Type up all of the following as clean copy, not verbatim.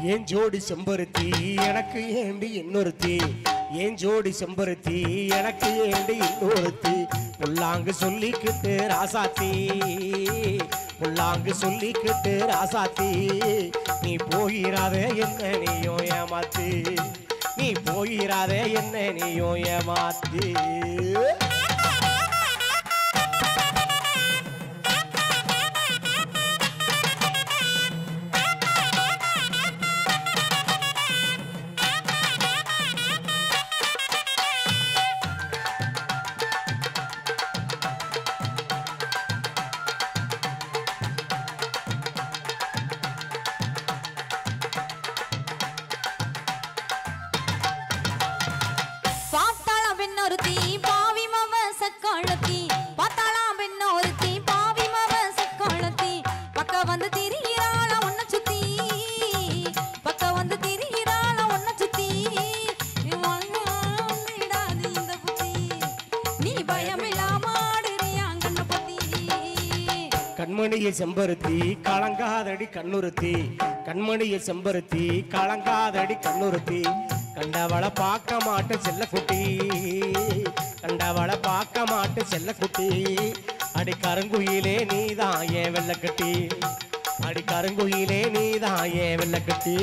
ஏன் ஜோடி செம்பருத்தி எனக்கு ஏண்டி இன்னொருத்தி ஏன் ஜோடி செம்பருத்தி எனக்கு ஏண்டி இன்னொருத்தி புல்லாங்கு சொல்லிக்கிட்டு ராசாத்தி புல்லாங்கு சொல்லிக்கிட்டு ராசாத்தி நீ போயிராத என்ன நீயும் ஏமாத்தி நீ போயிராத என்ன நீயும் ஏமாத்தி கண்மணிய செம்பருத்தி கலங்காதடி கண்ணுறுத்தி கண்மணிய செம்பருத்தி கலங்காதடி கண்ணுறுத்தி கண்டவள பார்க்க மாட்டு செல்ல குட்டி கண்டவள பார்க்க மாட்டு செல்ல குட்டி அடி கருங்குயிலே நீதான் ஏன் வெள்ள கட்டி அடி கருங்குயிலே நீதான் ஏன் வெள்ள கட்டி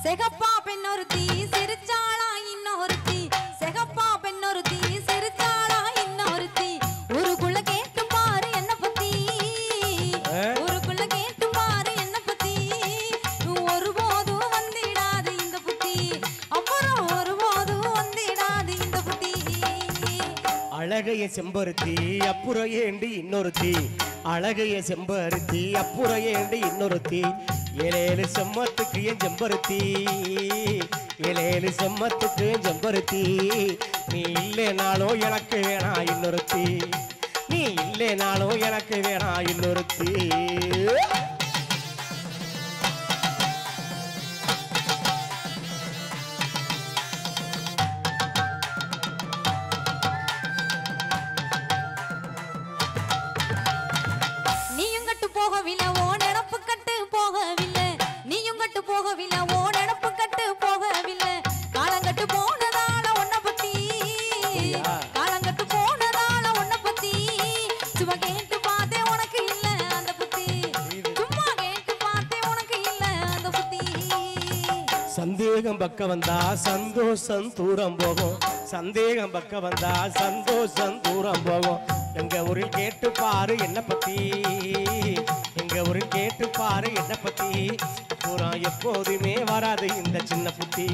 செகப்பா பெண்ணொருத்தி சிரிச்சாளா இன்னொருத்தி செகப்பா பெண்ணொருத்தி சிரிச்சாளா இன்னொருத்தி ஊருக்குள்ள கேட்டு பாரு என்ன பத்தி ஊருக்குள்ள கேட்டு பாரு என்ன பத்தி ஒருபோதும் வந்திடாது இந்த புத்தி அப்புறம் ஒருபோதும் வந்திடாது இந்த புத்தி அழகைய செம்பருத்தி அப்புறம் ஏண்டி இன்னொருத்தி அழகைய செம்பருத்தி அப்புறம் ஏண்டி இன்னொருத்தி ஏழேழு செம்மத்துக்கு என் செம்பருத்தி ஏழேழு செம்மத்துக்கு என் செம்பருத்தி நீ இல்லைனாலும் எனக்கு வேணா இன்னொருத்தி நீ இல்லைனாலும் எனக்கு வேணா இன்னொருத்தி நீயும் கட்டு போகவில்லை ஓ நினப்பு கட்டு போகவில்லை நீயும் கட்டு போகவில்லை ஓ நினப்பு கட்டு போகவில்லை காலங்கட்டு போனதால ஒன்ன பத்தி காலங்கட்டு போனதால ஒன்ன பத்தி சும்மா கேட்டு பார்த்தே உனக்கு இல்ல அந்த புத்தி சும்மா கேட்டு பார்த்தே உனக்கு இல்ல அந்த புத்தி சந்தேகம் பக்க வந்தா சந்தோஷம் தூரம் போகும் சந்தேகம் பக்க வந்தா சந்தோஷம் தூரம் போகும் எங்க ஊரில் கேட்டு பாரு என்ன பத்தி எங்க ஊரில் கேட்டு பாரு என்ன பத்தி அப்புறம் எப்போதுமே வராது இந்த சின்ன புத்தி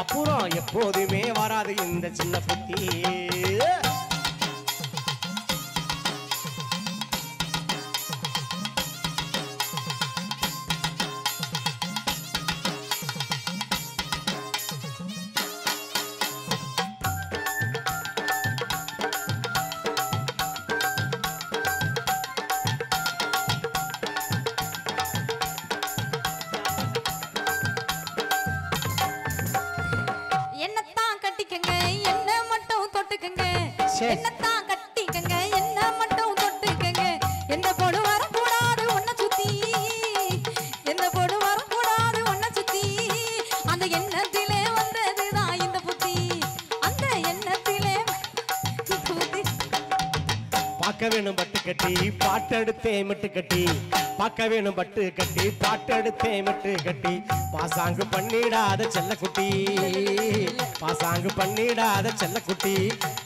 அப்புறம் எப்போதுமே வராது இந்த சின்ன புத்தி என்னத்தான் கட்டிக்கங்க என்ன மட்டும் தொட்டுக்கங்க எந்த பொடு வரக்கூடாது ஒன்ன சுத்தி எந்த பொடு வரக்கூடாது ஒன்ன சுத்தி அந்த எண்ணத்திலே வந்ததுதான் இந்த புத்தி அந்த எண்ணத்திலே புத்தி பார்க்க வேணும் பட்டு கட்டி பாட்டெடுத்தே மட்டு கட்டி பார்க்க வேணும் பட்டு கட்டி பாட்டெடுத்தே மட்டு கட்டி பாசாங்கு பண்ணிடாத செல்லக்குட்டி பாசாங்கு பண்ணிடாத செல்லக்குட்டி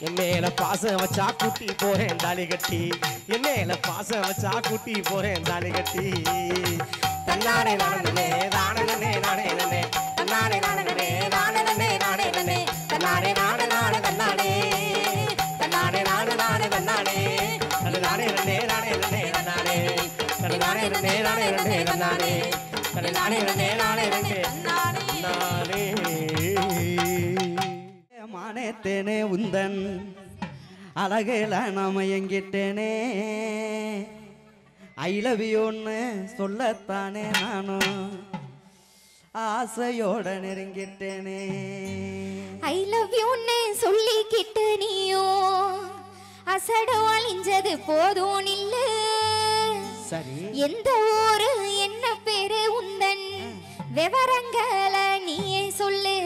என் மேல பாசம் வச்சா கூட்டி போறேன் தாலி கட்டி என் மேல பாசம் வச்சா கூட்டி போறேன் தாலி கட்டி தன்னானே நானே தானே நானே நானே தன்னானே நானே தானே நானே நானே தன்னானே நானே நானே தன்னானே தன்னானே நானே நானே தன்னானே தன்னானே நானே நானே தன்னானே தன்னானே நானே நானே தன்னானே தன்னானே நானே நானே நானே மானேத்தேனே உந்தன் அழகையில நாம எங்கிட்டேனே ஐ லவ் யூன்னு சொல்லத்தானே நானும் ஆசையோட நெருங்கிட்டேனே ஐ லவ் யூன்னு சொல்லிக்கிட்டு நீயோ அசடு அழிஞ்சது போதும் இல்ல சரி எந்த ஊரு என்ன பேரு உந்தன் விவரங்களை நீயே சொல்லு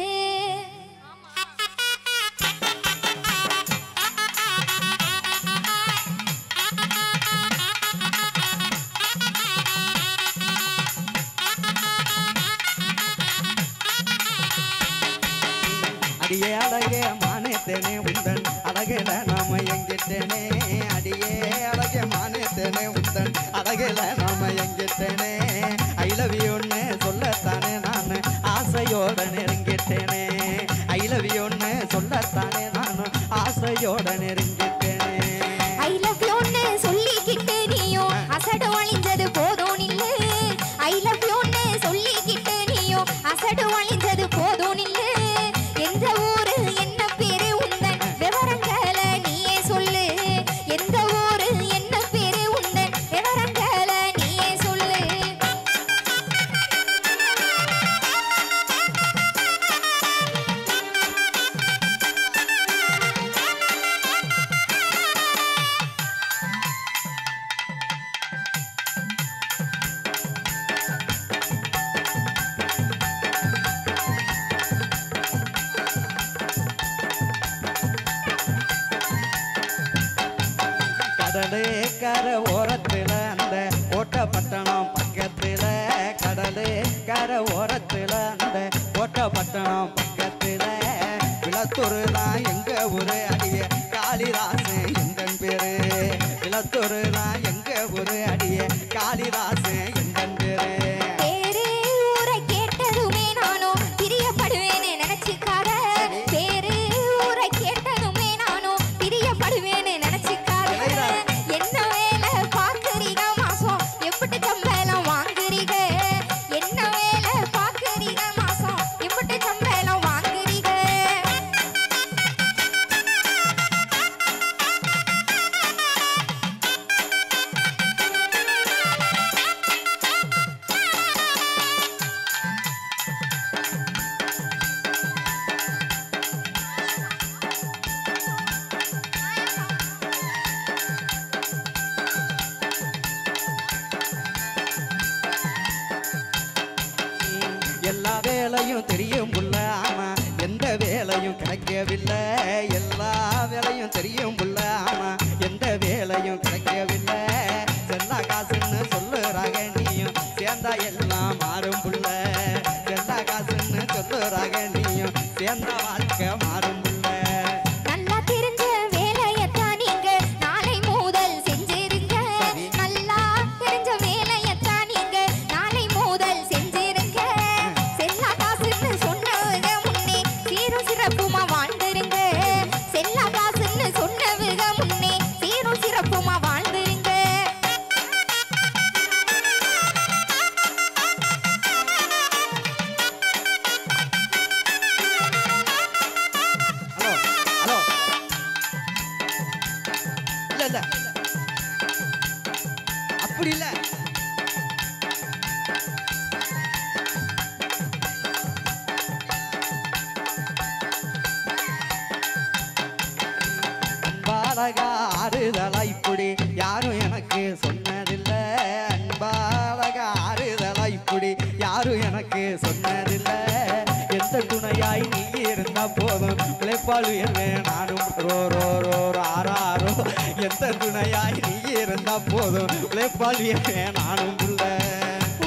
அடியே அழகே மானேத்தேனே உந்தன் அழகில நாம எங்கிட்டேனே அடியே அழகே மானேத்தேனே உந்தன் அழகில நாம எங்கிட்டேனே ஐ லவ் யூன்னு சொல்லத்தானே நான் ஆசையோட நெருங்கிட்டேனே ஐ லவ் யூன்னு சொல்லத்தானே நான் ஆசையோட நெருங்கிட்டேனே ஐ லவ் யூன்னு சொல்லிக்கிட்டு நீயோ அசடு அழிஞ்சது போதும் இல்ல ஐ லவ் யூன்னு சொல்லிக்கிட்டு நீயோ அசடு அழிஞ்சது போதும் இல்ல எந்த ஊரு என்ன பேரு உந்தன் விவரங்களை நீயே சொல்லு எந்த ஊரு என்ன பேரு உந்தன் விவரங்களை நீயே சொல்லு கடலே கரை ஓரத்துல அந்த கோட்டப்பட்டணம் பக்கத்துல கடலே கரை ஓரத்துல அந்த கோட்டப்பட்டணம் பக்கத்துல விளத்தூர் தான் எங்க ஊரு அடிய காளிதாசன் எங்கன் பேரு விளத்தூர் தான் எங்க ஊரு அடிய காளிதாசன் எங்கன் பேரு பேரு ஊரை கேட்டதுமே நானும் பிரியப்படுவேன்னு நினைச்சுக்காத பேரு ஊரை கேட்டதுமே நானும் பிரியப்படுவேன்னு நினைச்சுக்காத என்ன வேலை பாக்குறீங்க மாசம் எப்படி சம்பளம் வாங்குறீங்க என்ன வேலை பாக்குறீங்க மாசம் எப்படி சம்பளம் வாங்குறீங்க எல்லா வேலையும் தெரியும் புள்ள ஆனா எந்த வேலையும் கிடைக்கவில்லை எல்லா வேலையும் தெரியும் புள்ள ஆனா எந்த வேலையும் கிடைக்கவில்லை செல்லா காசுன்னு சொல்லுறாங்க நீயும் சேர்ந்தா எல்லாம் மாறும் புள்ள செல்லா காசுன்னு சொல்லுறாங்க நீயும் சேர்ந்தா வாழ்க்கை மாறும் புள்ள நல்லா தெரிஞ்ச வேலையத்தான் நீங்க நாளை முதல் செஞ்சிருங்க நல்லா தெரிஞ்ச வேலையத்தான் நீங்க நாளை முதல் செஞ்சிருங்க செல்லா காசுன்னு சொன்னவங்க முன்னே சீரும் சிறப்புமா வாழ்ந்துருங்க செல்லா காசுன்னு சொன்னவங்க முன்னே சீரும் சிறப்புமா வாழ்ந்துருங்க ஹலோ ஹலோ இல்ல இல்ல அப்படி இல்ல அன்பாலகா ஆறுதலா இப்படி யாரும் எனக்கு சொன்னதில்லை அன்பாலகா ஆறுதலா இப்படி யாரும் எனக்கு சொன்னதில்லை எந்த துணையாய் நீ இருந்தா போதும் பிழைப்பால் உயர்வேன் நானும் ரோ ரோ ரோ ஆறாரோ எந்த துணையாய் நீ இருந்தா போதும் பிழைப்பால் உயர்வேன் நானும் புள்ள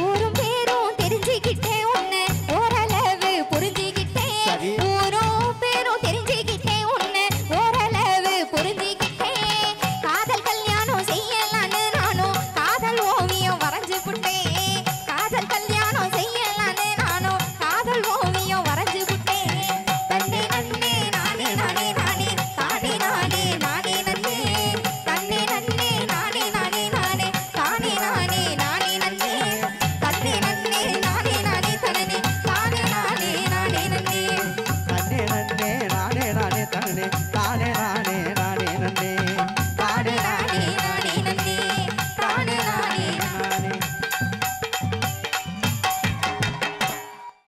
ஊரும் பேரும் தெரிஞ்சுக்கிட்டேன் உன்னை ஓரளவு புரிஞ்சுக்கிட்டேன் சரி. ஊரும் பேரும் தெரிஞ்சுக்கிட்டேன் உன்னை ஓரளவு புரிஞ்சுக்கிட்டேன் காதல் கல்யாணம் செய்யலான்னு நானும் காதல் ஓவியம் வரைஞ்சு புட்டேன் காதல் கல்யாணம் செய்யலான்னு நானும் காதல் ஓவியம் வரைஞ்சு புட்டேன் தன்னே நன்னே நானே நானே நானே தானே நானே நானே நன்னே தன்னே நன்னே நானே நானே நானே தானே நானே நானே நன்னே கட்டு